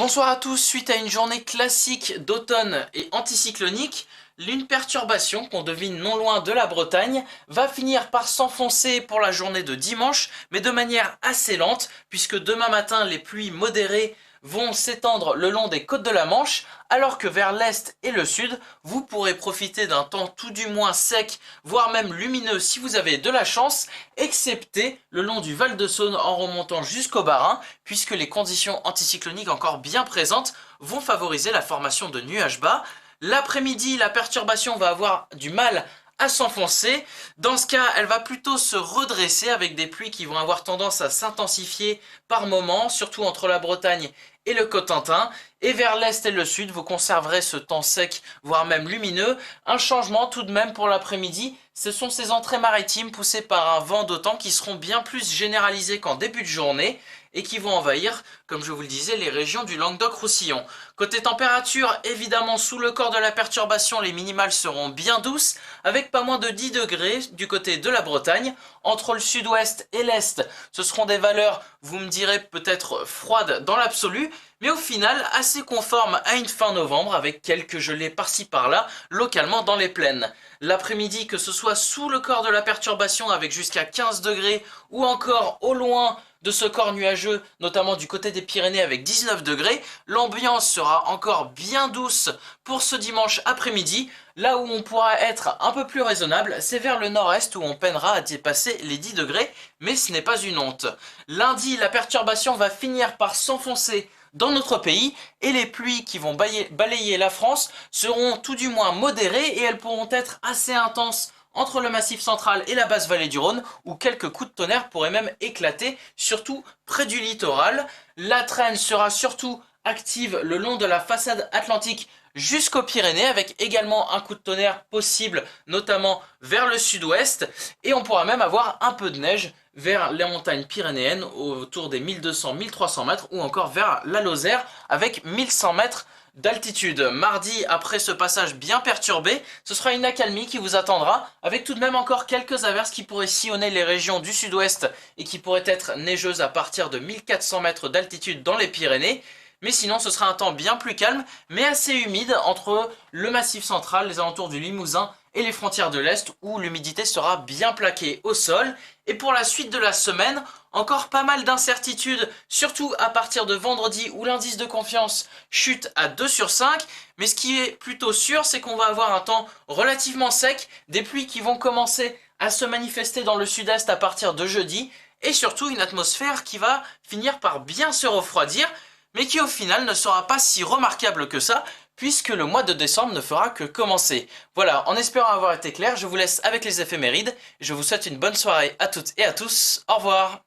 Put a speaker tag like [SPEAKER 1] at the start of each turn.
[SPEAKER 1] Bonsoir à tous, suite à une journée classique d'automne et anticyclonique, l'une perturbation qu'on devine non loin de la Bretagne va finir par s'enfoncer pour la journée de dimanche, mais de manière assez lente, puisque demain matin les pluies modérées vont s'étendre le long des côtes de la Manche, alors que vers l'est et le sud, vous pourrez profiter d'un temps tout du moins sec, voire même lumineux si vous avez de la chance, excepté le long du Val-de-Saône en remontant jusqu'au Bas-Rhin, puisque les conditions anticycloniques encore bien présentes vont favoriser la formation de nuages bas. L'après-midi, la perturbation va avoir du mal à s'enfoncer. Dans ce cas, elle va plutôt se redresser avec des pluies qui vont avoir tendance à s'intensifier par moments, surtout entre la Bretagne et le Cotentin. Et vers l'est et le sud, vous conserverez ce temps sec, voire même lumineux. Un changement tout de même pour l'après-midi, ce sont ces entrées maritimes poussées par un vent d'autant qui seront bien plus généralisées qu'en début de journée et qui vont envahir, comme je vous le disais, les régions du Languedoc-Roussillon. Côté température, évidemment, sous le corps de la perturbation, les minimales seront bien douces, avec pas moins de 10 degrés du côté de la Bretagne. Entre le sud-ouest et l'est, ce seront des valeurs, vous me direz, peut-être froides dans l'absolu, mais au final assez conformes à une fin novembre, avec quelques gelées par-ci par-là, localement dans les plaines. L'après-midi, que ce soit sous le corps de la perturbation avec jusqu'à 15 degrés, ou encore au loin de ce corps nuageux, notamment du côté des Pyrénées avec 19 degrés, l'ambiance sera encore bien douce pour ce dimanche après-midi. Là où on pourra être un peu plus raisonnable, c'est vers le nord-est où on peinera à dépasser les 10 degrés, mais ce n'est pas une honte. Lundi, la perturbation va finir par s'enfoncer dans notre pays et les pluies qui vont balayer la France seront tout du moins modérées et elles pourront être assez intenses entre le Massif central et la basse vallée du Rhône, où quelques coups de tonnerre pourraient même éclater, surtout près du littoral. La traîne sera surtout active le long de la façade atlantique jusqu'aux Pyrénées, avec également un coup de tonnerre possible, notamment vers le sud-ouest, et on pourra même avoir un peu de neige vers les montagnes pyrénéennes, autour des 1200-1300 mètres, ou encore vers la Lozère, avec 1100 mètres d'altitude. Mardi, après ce passage bien perturbé, ce sera une accalmie qui vous attendra, avec tout de même encore quelques averses qui pourraient sillonner les régions du sud-ouest et qui pourraient être neigeuses à partir de 1400 mètres d'altitude dans les Pyrénées. Mais sinon, ce sera un temps bien plus calme, mais assez humide entre le Massif central, les alentours du Limousin et les frontières de l'Est, où l'humidité sera bien plaquée au sol. Et pour la suite de la semaine, encore pas mal d'incertitudes, surtout à partir de vendredi où l'indice de confiance chute à 2 sur 5. Mais ce qui est plutôt sûr, c'est qu'on va avoir un temps relativement sec, des pluies qui vont commencer à se manifester dans le sud-est à partir de jeudi, et surtout une atmosphère qui va finir par bien se refroidir, mais qui au final ne sera pas si remarquable que ça, puisque le mois de décembre ne fera que commencer. Voilà, en espérant avoir été clair, je vous laisse avec les éphémérides, je vous souhaite une bonne soirée à toutes et à tous, au revoir.